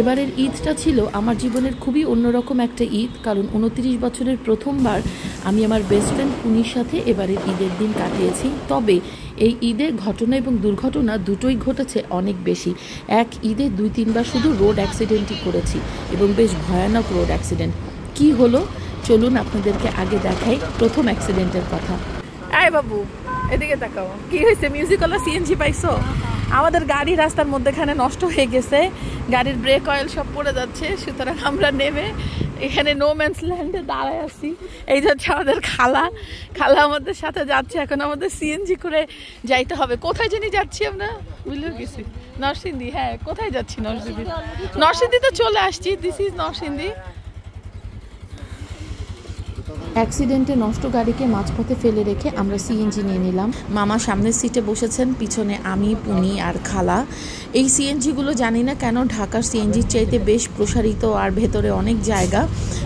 এবারের ঈদটা ছিল আমার জীবনের খুবই অন্যরকম একটা ঈদ, কারণ 29 বছরের প্রথমবার আমি আমার বেস্ট ফ্রেন্ড পুনির সাথে এবারের ঈদের দিন কাটিয়েছি। তবে এই ঈদে ঘটনা এবং দুর্ঘটনা দুটোই ঘটেছে অনেক বেশি। এক ঈদে 2-3বার শুধু রোড অ্যাক্সিডেন্টই করেছি, এবং বেশ ভয়ানক রোড অ্যাক্সিডেন্ট। কি হলো চলুন আপনাদেরকে আগে দেখাই প্রথম অ্যাক্সিডেন্টের কথা। আয় বাবু, এদিকে তাকাও, কি হয়েছে? মিউজিক্যাল সিএনজি পাইছো? আমাদের গাড়ি রাস্তার মধ্যেখানে নষ্ট হয়ে গেছে, গাড়ির ব্রেক অয়েল সব পড়ে যাচ্ছে। সুতরাং আমরা নেমে এখানে নো ম্যানস ল্যান্ডে দাঁড়ায় আছি। এই হচ্ছে আমাদের খালা আমাদের সাথে যাচ্ছে। এখন আমাদের সিএনজি করে যাইতে হবে। কোথায় জানি যাচ্ছি আমরা, বুঝলেও গেছি নরসিংদী। হ্যাঁ, কোথায় যাচ্ছি? নরসিংদী তো চলে আসছি। This is Narsingdi. অ্যাক্সিডেন্টে নষ্ট গাড়িকে মাঝপথে ফেলে রেখে আমরা সিএনজি নিয়ে নিলাম। মামা সামনের সিটে বসেছেন, পিছনে আমি, পুনি আর খালা। এই সিএনজিগুলো জানি না কেন ঢাকার সিএনজির চাইতে বেশ প্রসারিত, আর ভেতরে অনেক জায়গা।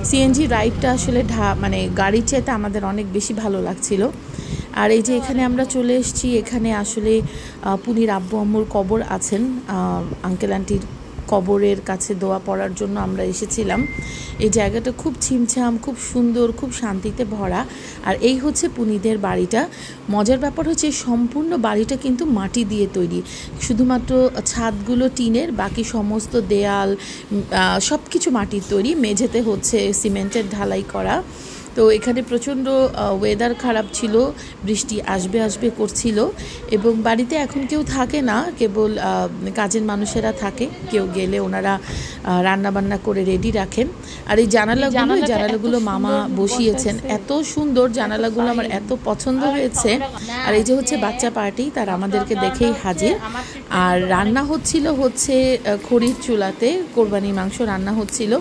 সিএনজি রাইডটা আসলে মানে গাড়ির চাইতে আমাদের অনেক বেশি ভালো লাগছিল। আর এই যে এখানে আমরা চলে এসেছি, এখানে আসলে পুনির আব্বু আম্মুর কবর আছেন। আঙ্কেল আন্টির কবরের কাছে দোয়া পড়ার জন্য আমরা এসেছিলাম। এই জায়গাটা খুব ছিমছাম, খুব সুন্দর, খুব শান্তিতে ভরা। আর এই হচ্ছে পুনিদের বাড়িটা। মজার ব্যাপার হচ্ছে সম্পূর্ণ বাড়িটা কিন্তু মাটি দিয়ে তৈরি, শুধুমাত্র ছাদগুলো টিনের, বাকি সমস্ত দেয়াল সব কিছু মাটির তৈরি। মেঝেতে হচ্ছে সিমেন্টের ঢালাই করা। তো এখানে প্রচণ্ড ওয়েদার খারাপ ছিল, বৃষ্টি আসবে করছিল, এবং বাড়িতে এখন কেউ থাকে না, কেবল কাজের মানুষেরা থাকে। কেউ গেলে ওনারা রান্নাবান্না করে রেডি রাখেন। আর এই জানালাগুলো মামা বসিয়েছেন, এত সুন্দর জানালাগুলো, আমার এত পছন্দ হয়েছে। আর এই যে হচ্ছে বাচ্চা পার্টি, তারা আমাদেরকে দেখেই হাজির। আর রান্না হচ্ছে খড়ির চুলাতে কোরবানি মাংস রান্না হচ্ছিল।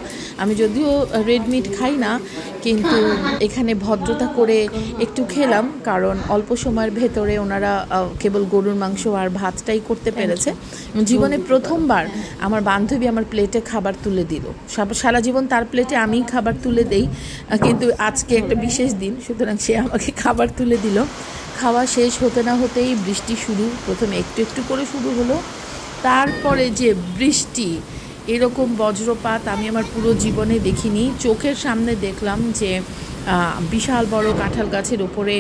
আমি যদিও রেড মিট খাই না, কিন্তু এখানে ভদ্রতা করে একটু খেলাম, কারণ অল্প সময়ের ভেতরে ওনারা কেবল গরুর মাংস আর ভাতটাই করতে পেরেছে। জীবনে প্রথমবার আমার বান্ধবী আমার প্লেটে খাবার তুলে দিল। সারা জীবন তার প্লেটে আমি খাবার তুলে দেই, কিন্তু আজকে একটা বিশেষ দিন, সুতরাং সে আমাকে খাবার তুলে দিল। খাওয়া শেষ হতে না হতেই বৃষ্টি শুরু। প্রথমে একটু করে শুরু হলো, তারপরে যে বৃষ্টি, এরকম বজ্রপাত আমি আমার পুরো জীবনে দেখিনি। চোখের সামনে দেখলাম যে বিশাল বড় কাঁঠাল গাছের ওপরে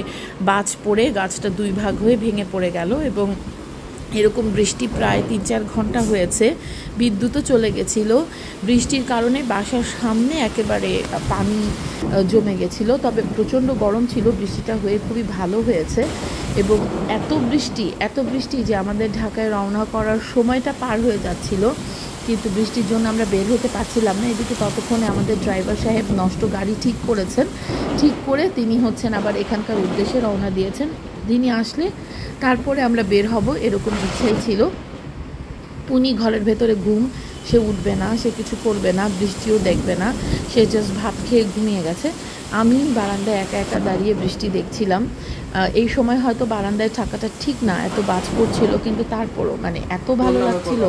বাজ পড়ে গাছটা 2 ভাগ হয়ে ভেঙে পড়ে গেল, এবং এরকম বৃষ্টি প্রায় 3-4 ঘন্টা হয়েছে। বিদ্যুৎও চলে গেছিল। বৃষ্টির কারণে বাসার সামনে একেবারে পানি জমে গেছিলো। তবে প্রচণ্ড গরম ছিল, বৃষ্টিটা হয়ে খুবই ভালো হয়েছে। এবং এত বৃষ্টি যে আমাদের ঢাকায় রওনা করার সময়টা পার হয়ে যাচ্ছিল, কিন্তু বৃষ্টির জন্য আমরা বের হতে পারছিলাম না। এদিকে ততক্ষণে আমাদের ড্রাইভার সাহেব নষ্ট গাড়ি ঠিক করে তিনি আবার এখানকার উদ্দেশ্যে রওনা দিয়েছেন। তিনি আসলে তারপরে আমরা বের হব, এরকম ইচ্ছাই ছিল। পুনি ঘরের ভেতরে ঘুম, সে উঠবে না, সে কিছু করবে না, বৃষ্টিও দেখবে না, সে জাস্ট ভাত খেয়ে ঘুমিয়ে গেছে। আমি বারান্দায় একা দাঁড়িয়ে বৃষ্টি দেখছিলাম। এই সময় হয়তো বারান্দায় থাকাটা ঠিক না, এত বাজ পড়ছিল, কিন্তু তারপরও এত ভালো লাগছিল।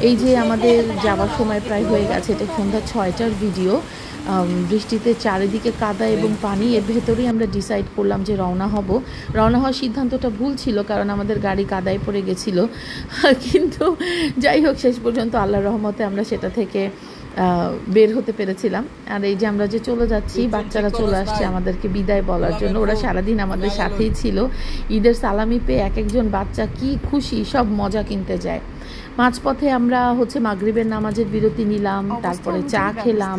এই যে আমাদের যাওয়ার সময় প্রায় হয়ে গেছে, এটা সন্ধ্যা 6টার ভিডিও। বৃষ্টিতে চারিদিকে কাদা এবং পানি, এর ভেতরেই আমরা ডিসাইড করলাম যে রওনা হওয়ার সিদ্ধান্তটা ভুল ছিল, কারণ আমাদের গাড়ি কাদায় পড়ে গেছিল। কিন্তু যাই হোক, শেষ পর্যন্ত আল্লাহর রহমতে আমরা সেটা থেকে বের হতে পেরেছিলাম। আর এই যে আমরা যে চলে যাচ্ছি, বাচ্চারা চলে আসছে আমাদেরকে বিদায় বলার জন্য। ওরা সারাদিন আমাদের সাথেই ছিল। ঈদের সালামি পেয়ে একজন বাচ্চা কি খুশি, সব মজা কিনতে যায়। মাঝপথে আমরা মাগরিবের নামাজের বিরতি নিলাম, তারপরে চা খেলাম।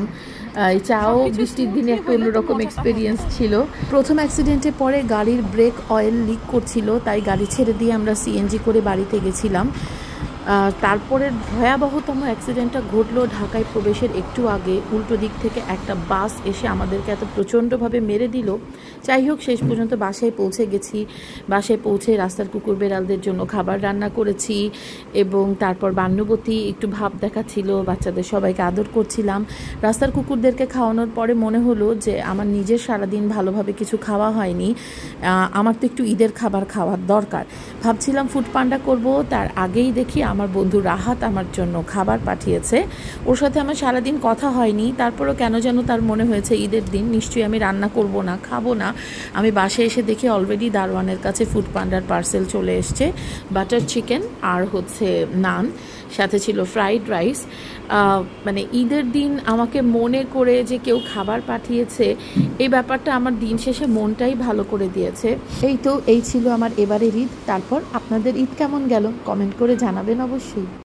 এই চাও বৃষ্টির দিনে একটা অন্যরকম এক্সপিরিয়েন্স ছিল। প্রথম অ্যাক্সিডেন্টের পরে গাড়ির ব্রেক অয়েল লিক করছিল, তাই গাড়ি ছেড়ে দিয়ে আমরা সিএনজি করে বাড়িতে গেছিলাম। তারপরে ভয়াবহতম অ্যাক্সিডেন্টটা ঘটলো ঢাকায় প্রবেশের একটু আগে। উল্টো দিক থেকে একটা বাস এসে আমাদেরকে এত প্রচণ্ডভাবে মেরে দিল। যাই হোক, শেষ পর্যন্ত বাসায় পৌঁছে গেছি। বাসায় পৌঁছে রাস্তার কুকুর বেড়ালদের জন্য খাবার রান্না করেছি, এবং তারপর বান্যবতী একটু ভাব দেখাচ্ছিল, বাচ্চাদের সবাইকে আদর করছিলাম। রাস্তার কুকুরদেরকে খাওয়ানোর পরে মনে হলো যে আমার নিজের সারাদিন ভালোভাবে কিছু খাওয়া হয়নি, আমার তো একটু ঈদের খাবার খাওয়ার দরকার। ভাবছিলাম ফুড পান্ডা করব, তার আগেই দেখি আমার বন্ধু রাহাত আমার জন্য খাবার পাঠিয়েছে। ওর সাথে আমার সারাদিন কথা হয়নি, তারপরও কেন যেন তার মনে হয়েছে ঈদের দিন নিশ্চয়ই আমি রান্না করব না, খাবো না। আমি বাসায় এসে দেখি অলরেডি দারওয়ানের কাছে ফুড পান্ডার পার্সেল চলে এসছে, বাটার চিকেন আর নান। সাথে ছিল ফ্রাইড রাইস। মানে ঈদের দিন আমাকে মনে করে যে কেউ খাবার পাঠিয়েছে, এই ব্যাপারটা আমার দিন শেষে মনটাই ভালো করে দিয়েছে। এই ছিল আমার এবারের ঈদ। তারপর আপনাদের ঈদ কেমন গেল কমেন্ট করে জানাবেন অবশ্যই।